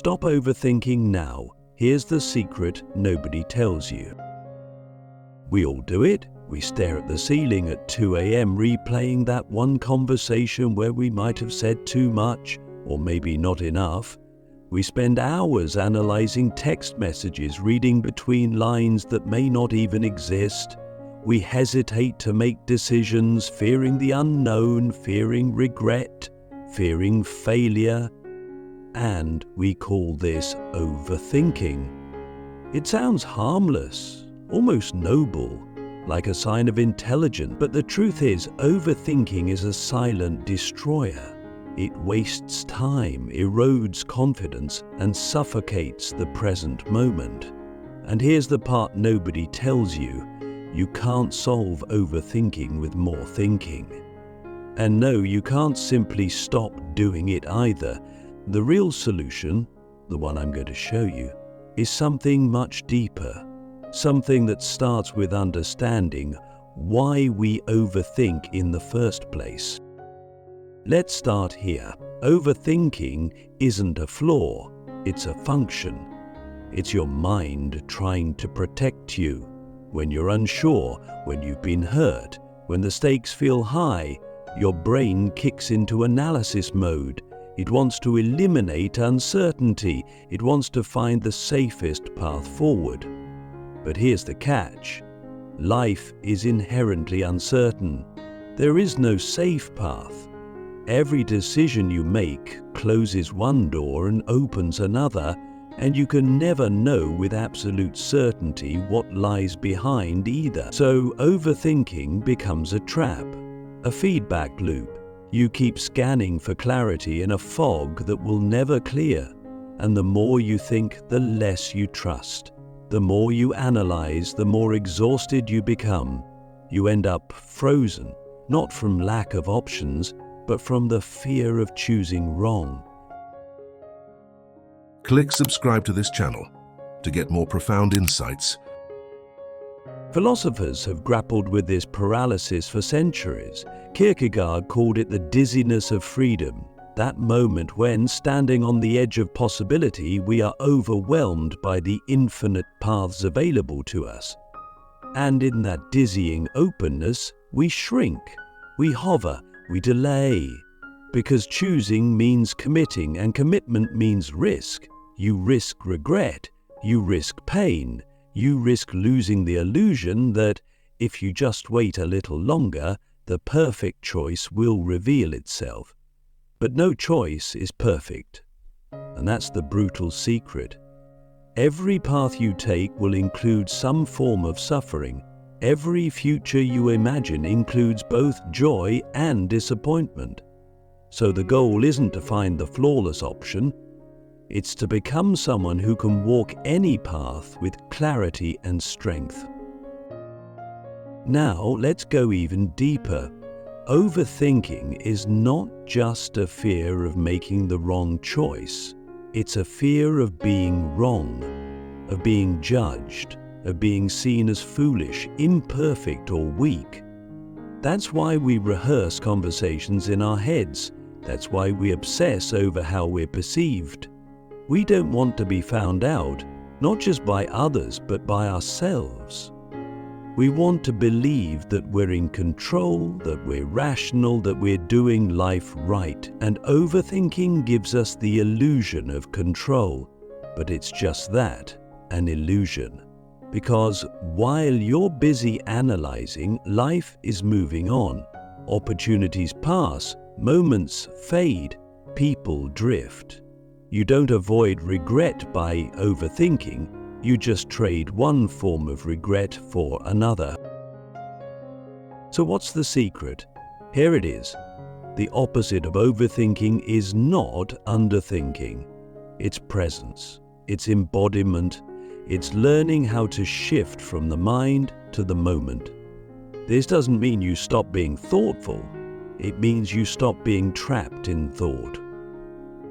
Stop overthinking now. Here's the secret nobody tells you. We all do it. We stare at the ceiling at 2 a.m. replaying that one conversation where we might have said too much or maybe not enough. We spend hours analyzing text messages, reading between lines that may not even exist. We hesitate to make decisions, fearing the unknown, fearing regret, fearing failure. And we call this overthinking. It sounds harmless, almost noble, like a sign of intelligence, but the truth is, overthinking is a silent destroyer. It wastes time, erodes confidence, and suffocates the present moment. And here's the part nobody tells you. You can't solve overthinking with more thinking. And no, you can't simply stop doing it either. The real solution, the one I'm going to show you, is something much deeper. Something that starts with understanding why we overthink in the first place. Let's start here. Overthinking isn't a flaw, it's a function. It's your mind trying to protect you. When you're unsure, when you've been hurt, when the stakes feel high, your brain kicks into analysis mode. It wants to eliminate uncertainty. It wants to find the safest path forward. But here's the catch. Life is inherently uncertain. There is no safe path. Every decision you make closes one door and opens another, and you can never know with absolute certainty what lies behind either. So overthinking becomes a trap, a feedback loop. You keep scanning for clarity in a fog that will never clear, and the more you think, the less you trust. The more you analyze, the more exhausted you become. You end up frozen, not from lack of options, but from the fear of choosing wrong. Click subscribe to this channel to get more profound insights. Philosophers have grappled with this paralysis for centuries. Kierkegaard called it the dizziness of freedom, that moment when, standing on the edge of possibility, we are overwhelmed by the infinite paths available to us. And in that dizzying openness, we shrink, we hover, we delay. Because choosing means committing, and commitment means risk. You risk regret, you risk pain, you risk losing the illusion that if you just wait a little longer, the perfect choice will reveal itself. But no choice is perfect. And that's the brutal secret. Every path you take will include some form of suffering. Every future you imagine includes both joy and disappointment. So the goal isn't to find the flawless option. It's to become someone who can walk any path with clarity and strength. Now let's go even deeper. Overthinking is not just a fear of making the wrong choice. It's a fear of being wrong, of being judged, of being seen as foolish, imperfect, or weak. That's why we rehearse conversations in our heads. That's why we obsess over how we're perceived. We don't want to be found out, not just by others, but by ourselves. We want to believe that we're in control, that we're rational, that we're doing life right. And overthinking gives us the illusion of control. But it's just that, an illusion. Because while you're busy analyzing, life is moving on. Opportunities pass, moments fade, people drift. You don't avoid regret by overthinking, you just trade one form of regret for another. So what's the secret? Here it is. The opposite of overthinking is not underthinking. It's presence, it's embodiment, it's learning how to shift from the mind to the moment. This doesn't mean you stop being thoughtful. It means you stop being trapped in thought.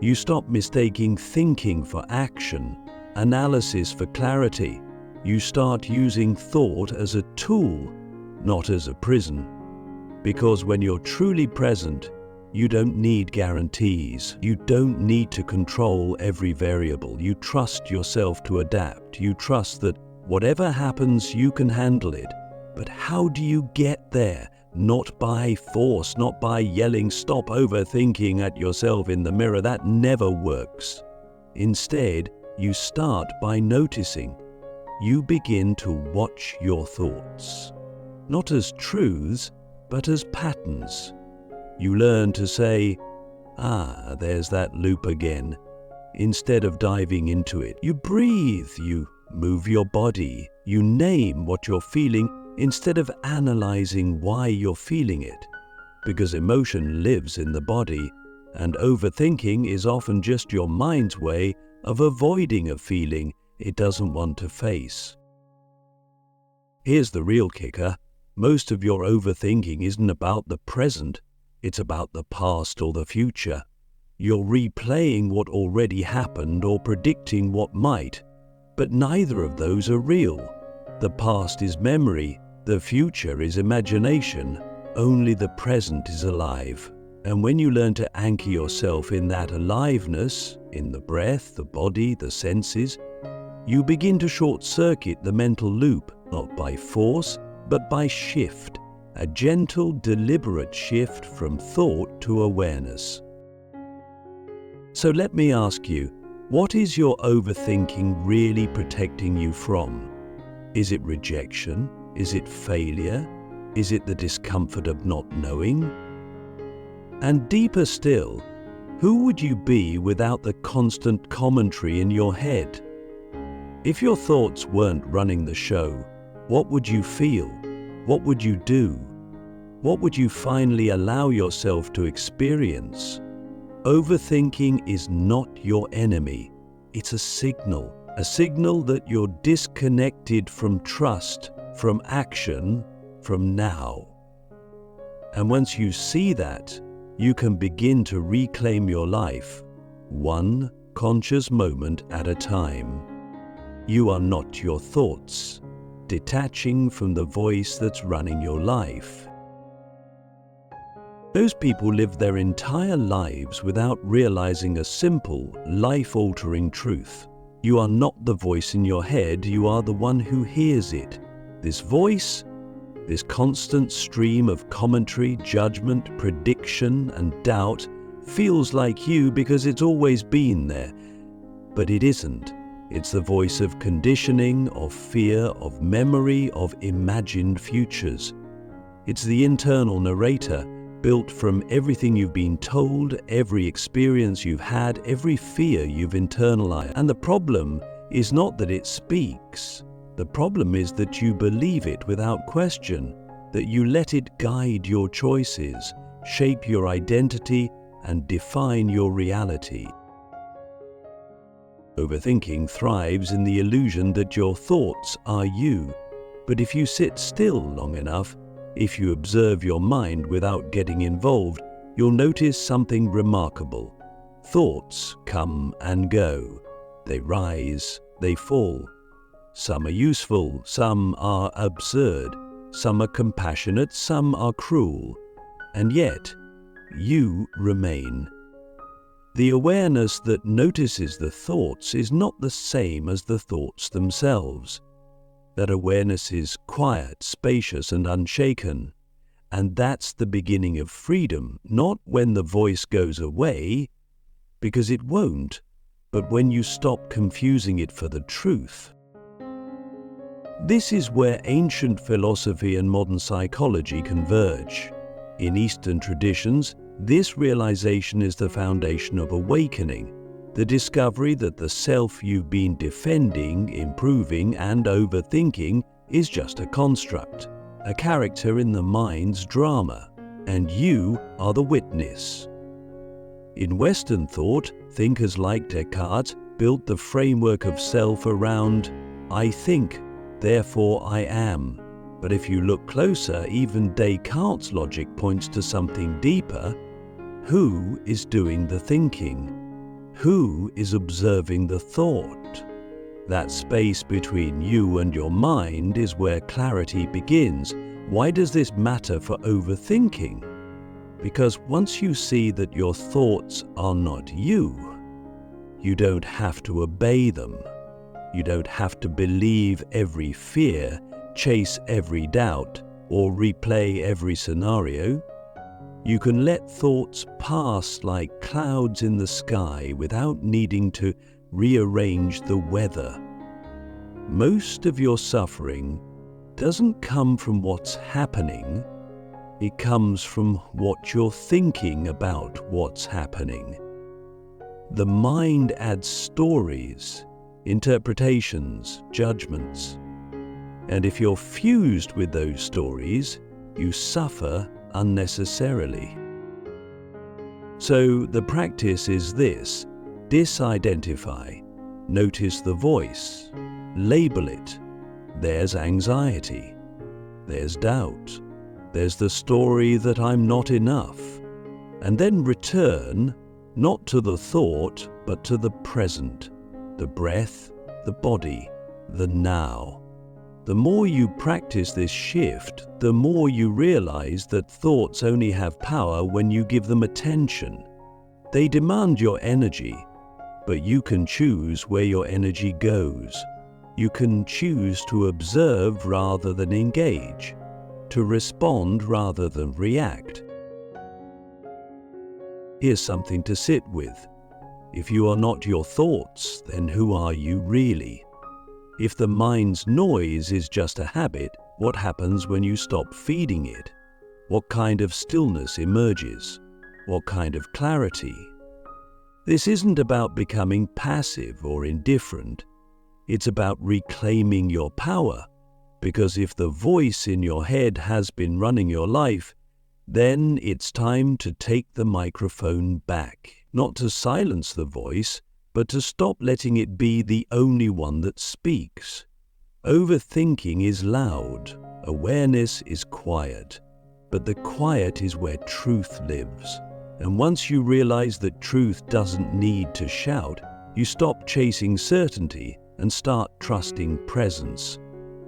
You stop mistaking thinking for action, analysis for clarity. You start using thought as a tool, not as a prison. Because when you're truly present, You don't need guarantees. You don't need to control every variable. You trust yourself to adapt. You trust that whatever happens, you can handle it. But how do you get there? Not by force, not by yelling, "Stop overthinking" at yourself in the mirror. That never works. Instead, you start by noticing. You begin to watch your thoughts, not as truths, but as patterns. You learn to say, there's that loop again. Instead of diving into it, you breathe, you move your body, you name what you're feeling instead of analyzing why you're feeling it. Because emotion lives in the body, and overthinking is often just your mind's way of avoiding a feeling it doesn't want to face. Here's the real kicker. Most of your overthinking isn't about the present, it's about the past or the future. You're replaying what already happened or predicting what might, but neither of those are real. The past is memory, the future is imagination, only the present is alive. And when you learn to anchor yourself in that aliveness, in the breath, the body, the senses, you begin to short-circuit the mental loop, not by force, but by shift, a gentle, deliberate shift from thought to awareness. So let me ask you, what is your overthinking really protecting you from? Is it rejection? Is it failure? Is it the discomfort of not knowing? And deeper still, who would you be without the constant commentary in your head? If your thoughts weren't running the show, what would you feel? What would you do? What would you finally allow yourself to experience? Overthinking is not your enemy. It's a signal that you're disconnected from trust, from action, from now. And once you see that, you can begin to reclaim your life, one conscious moment at a time. You are not your thoughts, detaching from the voice that's running your life. Those people live their entire lives without realizing a simple, life-altering truth. You are not the voice in your head, you are the one who hears it. This voice, this constant stream of commentary, judgment, prediction, and doubt feels like you because it's always been there. But it isn't. It's the voice of conditioning, of fear, of memory, of imagined futures. It's the internal narrator, built from everything you've been told, every experience you've had, every fear you've internalized. And the problem is not that it speaks. The problem is that you believe it without question, that you let it guide your choices, shape your identity, and define your reality. Overthinking thrives in the illusion that your thoughts are you. But if you sit still long enough, if you observe your mind without getting involved, you'll notice something remarkable. Thoughts come and go. They rise, they fall. Some are useful, some are absurd, some are compassionate, some are cruel. And yet, you remain. The awareness that notices the thoughts is not the same as the thoughts themselves. That awareness is quiet, spacious, and unshaken. And that's the beginning of freedom, not when the voice goes away, because it won't, but when you stop confusing it for the truth. This is where ancient philosophy and modern psychology converge. In Eastern traditions, this realization is the foundation of awakening, the discovery that the self you've been defending, improving, and overthinking is just a construct, a character in the mind's drama, and you are the witness. In Western thought, thinkers like Descartes built the framework of self around "I think, therefore I am." But if you look closer, even Descartes' logic points to something deeper. Who is doing the thinking? Who is observing the thought? That space between you and your mind is where clarity begins. Why does this matter for overthinking? Because once you see that your thoughts are not you, you don't have to obey them. You don't have to believe every fear, chase every doubt, or replay every scenario. You can let thoughts pass like clouds in the sky without needing to rearrange the weather. Most of your suffering doesn't come from what's happening. It comes from what you're thinking about what's happening. The mind adds stories, interpretations, judgments. And if you're fused with those stories, you suffer unnecessarily. So the practice is this: disidentify, notice the voice, label it. There's anxiety, there's doubt, there's the story that I'm not enough. And then return, not to the thought, but to the present, the breath, the body, the now. The more you practice this shift, the more you realize that thoughts only have power when you give them attention. They demand your energy, but you can choose where your energy goes. You can choose to observe rather than engage, to respond rather than react. Here's something to sit with. If you are not your thoughts, then who are you really? If the mind's noise is just a habit, what happens when you stop feeding it? What kind of stillness emerges? What kind of clarity? This isn't about becoming passive or indifferent. It's about reclaiming your power, because if the voice in your head has been running your life, then it's time to take the microphone back. Not to silence the voice, but to stop letting it be the only one that speaks. Overthinking is loud, awareness is quiet, but the quiet is where truth lives. And once you realize that truth doesn't need to shout, you stop chasing certainty and start trusting presence.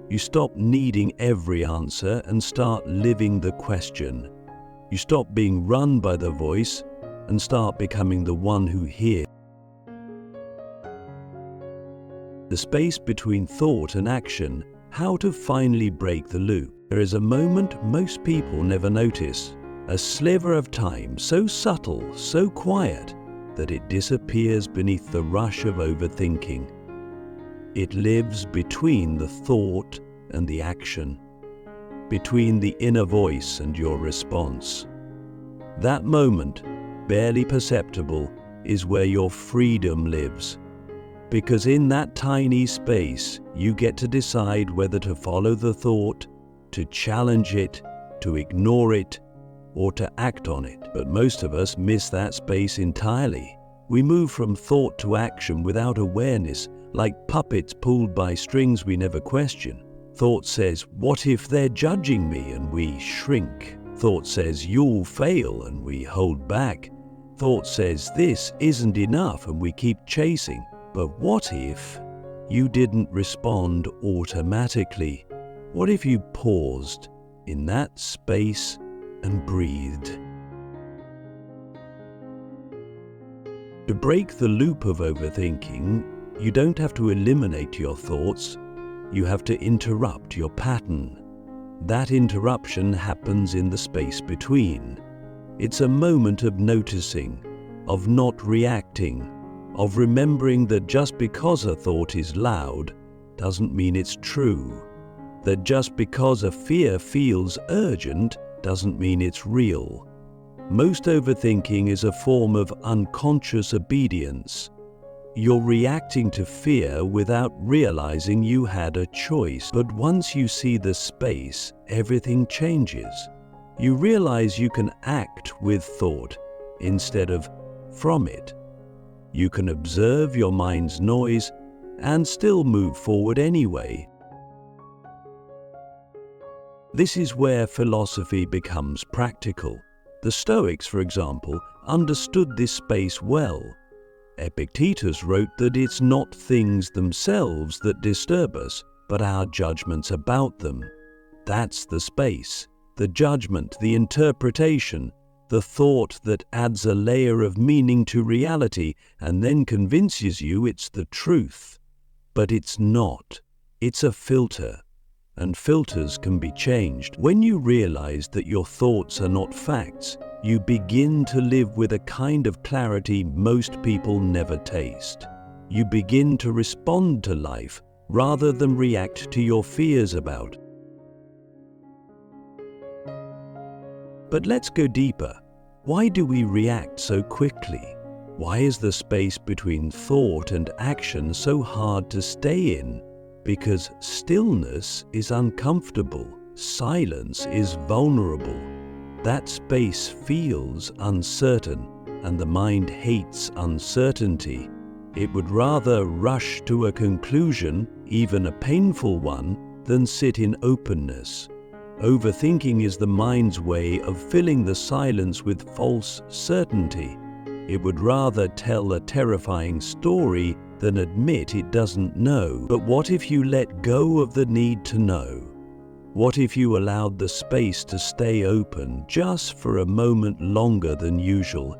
You stop needing every answer and start living the question. You stop being run by the voice and start becoming the one who hears. The space between thought and action, how to finally break the loop. There is a moment most people never notice, a sliver of time so subtle, so quiet, that it disappears beneath the rush of overthinking. It lives between the thought and the action, between the inner voice and your response. That moment, barely perceptible, is where your freedom lives. Because in that tiny space, you get to decide whether to follow the thought, to challenge it, to ignore it, or to act on it. But most of us miss that space entirely. We move from thought to action without awareness, like puppets pulled by strings we never question. Thought says, "What if they're judging me?" and we shrink. Thought says, "You'll fail," and we hold back. Thought says, "This isn't enough," and we keep chasing. But what if you didn't respond automatically? What if you paused in that space and breathed? To break the loop of overthinking, you don't have to eliminate your thoughts. You have to interrupt your pattern. That interruption happens in the space between. It's a moment of noticing, of not reacting, of remembering that just because a thought is loud doesn't mean it's true. That just because a fear feels urgent doesn't mean it's real. Most overthinking is a form of unconscious obedience. You're reacting to fear without realizing you had a choice. But once you see the space, everything changes. You realize you can act with thought instead of from it. You can observe your mind's noise and still move forward anyway. This is where philosophy becomes practical. The Stoics, for example, understood this space well. Epictetus wrote that it's not things themselves that disturb us, but our judgments about them. That's the space, the judgment, the interpretation, the thought that adds a layer of meaning to reality and then convinces you it's the truth. But it's not. It's a filter. And filters can be changed. When you realize that your thoughts are not facts, you begin to live with a kind of clarity most people never taste. You begin to respond to life rather than react to your fears about. But let's go deeper. Why do we react so quickly? Why is the space between thought and action so hard to stay in? Because stillness is uncomfortable, silence is vulnerable. That space feels uncertain, and the mind hates uncertainty. It would rather rush to a conclusion, even a painful one, than sit in openness. Overthinking is the mind's way of filling the silence with false certainty. It would rather tell a terrifying story than admit it doesn't know. But what if you let go of the need to know? What if you allowed the space to stay open just for a moment longer than usual?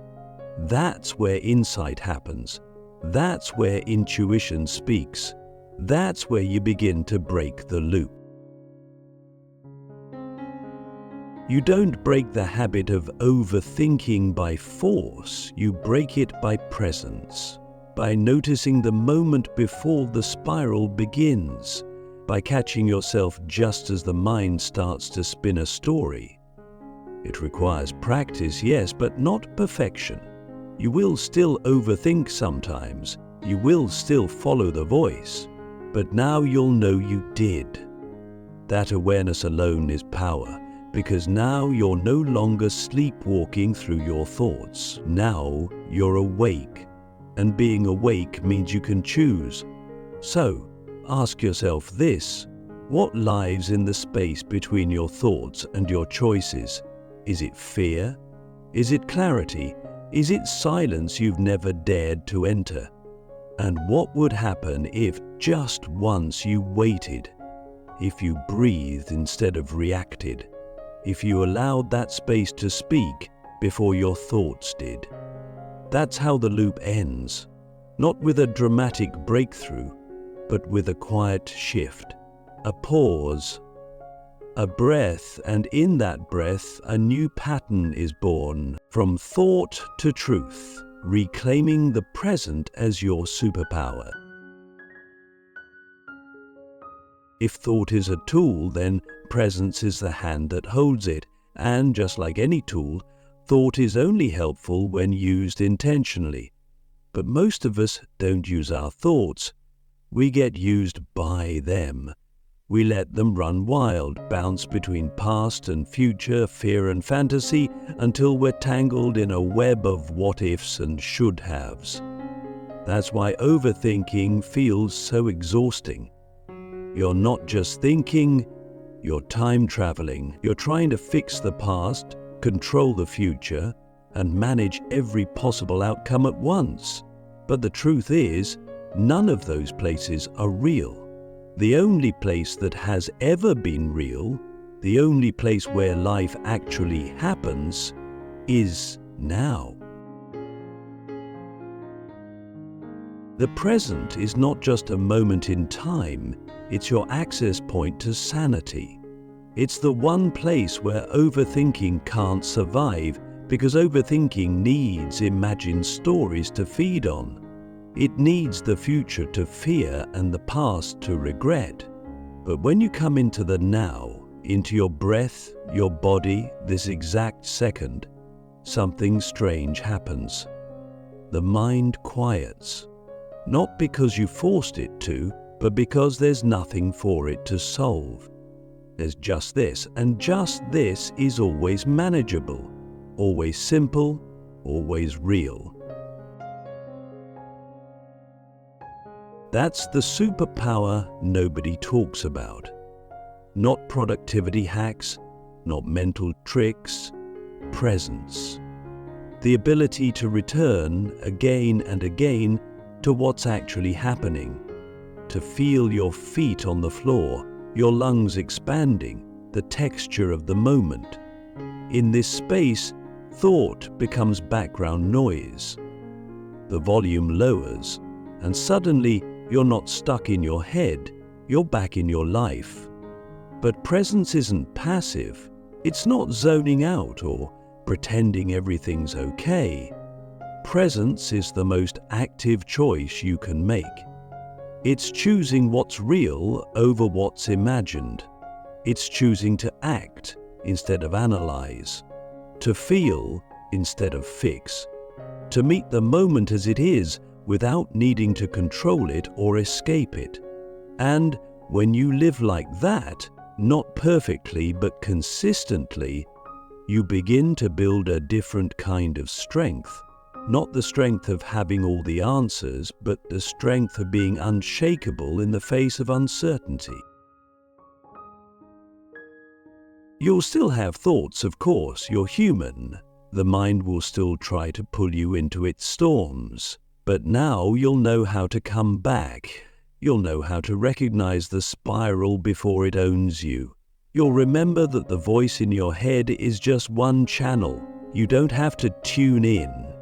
That's where insight happens. That's where intuition speaks. That's where you begin to break the loop. You don't break the habit of overthinking by force, you break it by presence, by noticing the moment before the spiral begins, by catching yourself just as the mind starts to spin a story. It requires practice, yes, but not perfection. You will still overthink sometimes, you will still follow the voice, but now you'll know you did. That awareness alone is power. Because now you're no longer sleepwalking through your thoughts. Now you're awake. And being awake means you can choose. So, ask yourself this: what lies in the space between your thoughts and your choices? Is it fear? Is it clarity? Is it silence you've never dared to enter? And what would happen if just once you waited? If you breathed instead of reacted? If you allowed that space to speak before your thoughts did? That's how the loop ends, not with a dramatic breakthrough, but with a quiet shift, a pause, a breath, and in that breath a new pattern is born, from thought to truth, reclaiming the present as your superpower. If thought is a tool, then presence is the hand that holds it, and just like any tool, thought is only helpful when used intentionally. But most of us don't use our thoughts. We get used by them. We let them run wild, bounce between past and future, fear and fantasy, until we're tangled in a web of what-ifs and should-haves. That's why overthinking feels so exhausting. You're not just thinking, you're time traveling. You're trying to fix the past, control the future, and manage every possible outcome at once. But the truth is, none of those places are real. The only place that has ever been real, the only place where life actually happens, is now. The present is not just a moment in time, it's your access point to sanity. It's the one place where overthinking can't survive, because overthinking needs imagined stories to feed on. It needs the future to fear and the past to regret. But when you come into the now, into your breath, your body, this exact second, something strange happens. The mind quiets. Not because you forced it to, but because there's nothing for it to solve. There's just this, and just this is always manageable, always simple, always real. That's the superpower nobody talks about. Not productivity hacks, not mental tricks, presence. The ability to return again and again to what's actually happening. To feel your feet on the floor, your lungs expanding, the texture of the moment. In this space, Thought becomes background noise. The volume lowers, and suddenly you're not stuck in your head, you're back in your life. But presence isn't passive. It's not zoning out or pretending everything's okay. Presence is the most active choice you can make. It's choosing what's real over what's imagined. It's choosing to act instead of analyze, to feel instead of fix, to meet the moment as it is without needing to control it or escape it. And when you live like that, not perfectly but consistently, you begin to build a different kind of strength. Not the strength of having all the answers, but the strength of being unshakable in the face of uncertainty. You'll still have thoughts, of course, you're human. The mind will still try to pull you into its storms. But now you'll know how to come back. You'll know how to recognize the spiral before it owns you. You'll remember that the voice in your head is just one channel. You don't have to tune in.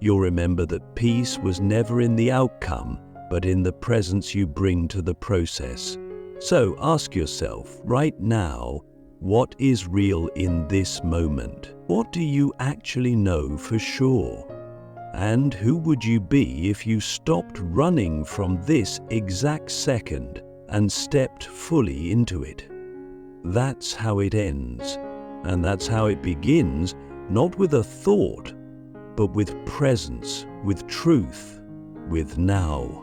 You'll remember that peace was never in the outcome, but in the presence you bring to the process. So ask yourself right now, what is real in this moment? What do you actually know for sure? And who would you be if you stopped running from this exact second and stepped fully into it? That's how it ends, and that's how it begins, not with a thought, but with presence, with truth, with now.